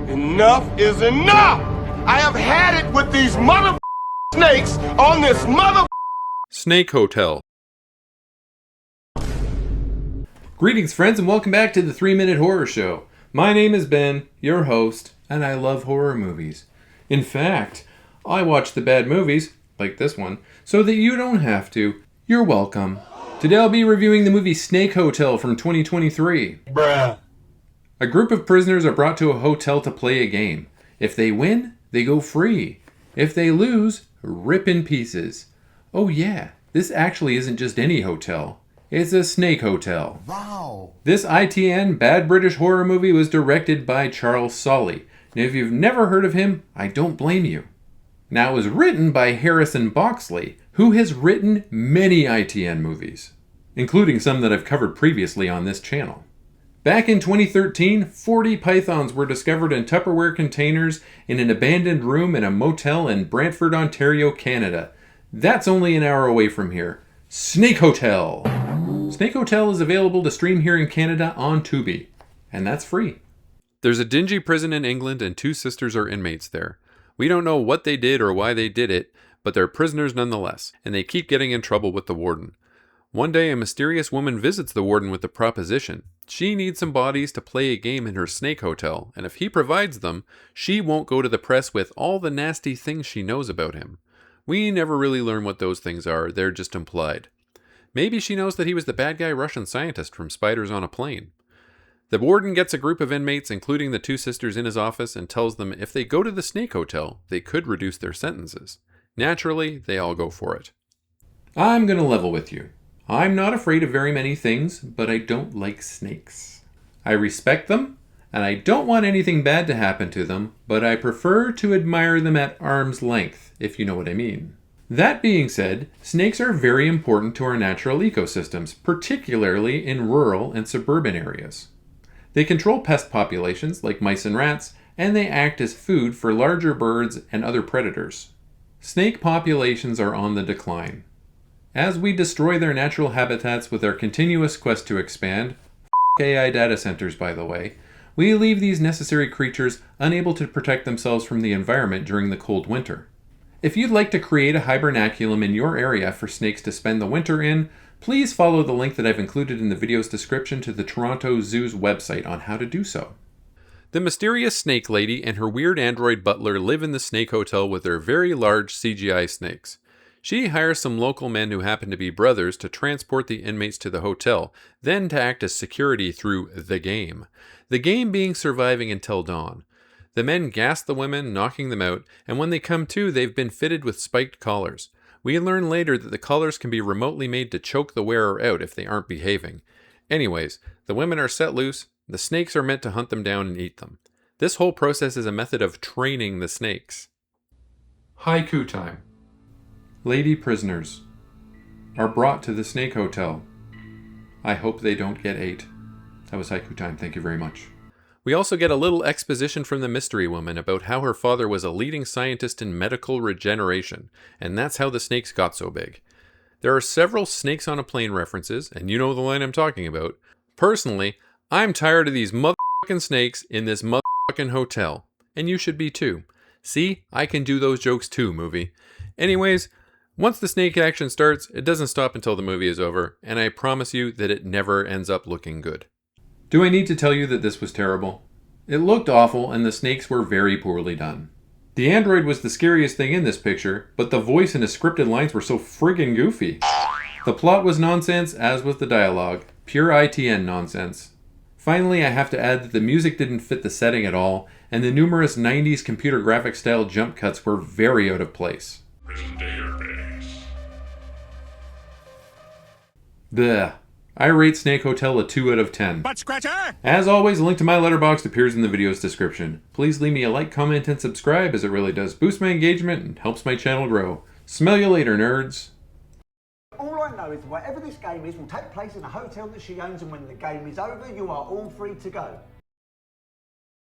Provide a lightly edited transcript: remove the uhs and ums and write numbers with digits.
Enough is enough! I have had it with these mother snakes on this mother Snake Hotel. Greetings, friends, and welcome back to the 3-Minute Horror Show. My name is Ben, your host, and I love horror movies. In fact, I watch the bad movies, like this one, so that you don't have to. You're welcome. Today I'll be reviewing the movie Snake Hotel from 2023. Bruh. A group of prisoners are brought to a hotel to play a game. If they win, they go free. If they lose, rip in pieces. Oh yeah, this actually isn't just any hotel. It's a snake hotel. Wow. This ITN bad British horror movie was directed by Charles Solly. And if you've never heard of him, I don't blame you. Now it was written by Harrison Boxley, who has written many ITN movies, including some that I've covered previously on this channel. Back in 2013, 40 pythons were discovered in Tupperware containers in an abandoned room in a motel in Brantford, Ontario, Canada. That's only an hour away from here. Snake Hotel! Snake Hotel is available to stream here in Canada on Tubi, and that's free. There's a dingy prison in England and 2 sisters are inmates there. We don't know what they did or why they did it, but they're prisoners nonetheless, and they keep getting in trouble with the warden. One day, a mysterious woman visits the warden with the proposition. She needs some bodies to play a game in her snake hotel, and if he provides them, she won't go to the press with all the nasty things she knows about him. We never really learn what those things are, they're just implied. Maybe she knows that he was the bad guy Russian scientist from Spiders on a Plane. The warden gets a group of inmates, including the 2 sisters, in his office and tells them if they go to the snake hotel, they could reduce their sentences. Naturally, they all go for it. I'm gonna level with you. I'm not afraid of very many things, but I don't like snakes. I respect them, and I don't want anything bad to happen to them, but I prefer to admire them at arm's length, if you know what I mean. That being said, snakes are very important to our natural ecosystems, particularly in rural and suburban areas. They control pest populations like mice and rats, and they act as food for larger birds and other predators. Snake populations are on the decline. As we destroy their natural habitats with our continuous quest to expand, AI data centers by the way, we leave these necessary creatures unable to protect themselves from the environment during the cold winter. If you'd like to create a hibernaculum in your area for snakes to spend the winter in, please follow the link that I've included in the video's description to the Toronto Zoo's website on how to do so. The mysterious snake lady and her weird android butler live in the snake hotel with their very large CGI snakes. She hires some local men who happen to be brothers to transport the inmates to the hotel, then to act as security through the game. The game being surviving until dawn. The men gas the women, knocking them out, and when they come to, they've been fitted with spiked collars. We learn later that the collars can be remotely made to choke the wearer out if they aren't behaving. Anyways, the women are set loose, the snakes are meant to hunt them down and eat them. This whole process is a method of training the snakes. Haiku Time. Lady prisoners are brought to the Snake Hotel. I hope they don't get ate. That was Haiku Time, thank you very much. We also get a little exposition from the mystery woman about how her father was a leading scientist in medical regeneration, and that's how the snakes got so big. There are several Snakes on a Plane references, and you know the line I'm talking about. Personally, I'm tired of these motherfucking snakes in this motherfucking hotel, and you should be too. See, I can do those jokes too, movie. Anyways, once the snake action starts, it doesn't stop until the movie is over, and I promise you that it never ends up looking good. Do I need to tell you that this was terrible? It looked awful and the snakes were very poorly done. The android was the scariest thing in this picture, but the voice and the scripted lines were so friggin' goofy. The plot was nonsense, as was the dialogue. Pure ITN nonsense. Finally, I have to add that the music didn't fit the setting at all, and the numerous 90s computer graphic style jump cuts were very out of place. Bleh. I rate Snake Hotel a 2 out of 10. Butt scratcher! As always, a link to my letterboxd appears in the video's description. Please leave me a like, comment, and subscribe as it really does boost my engagement and helps my channel grow. Smell you later, nerds. All I know is whatever this game is will take place in a hotel that she owns, and when the game is over, you are all free to go.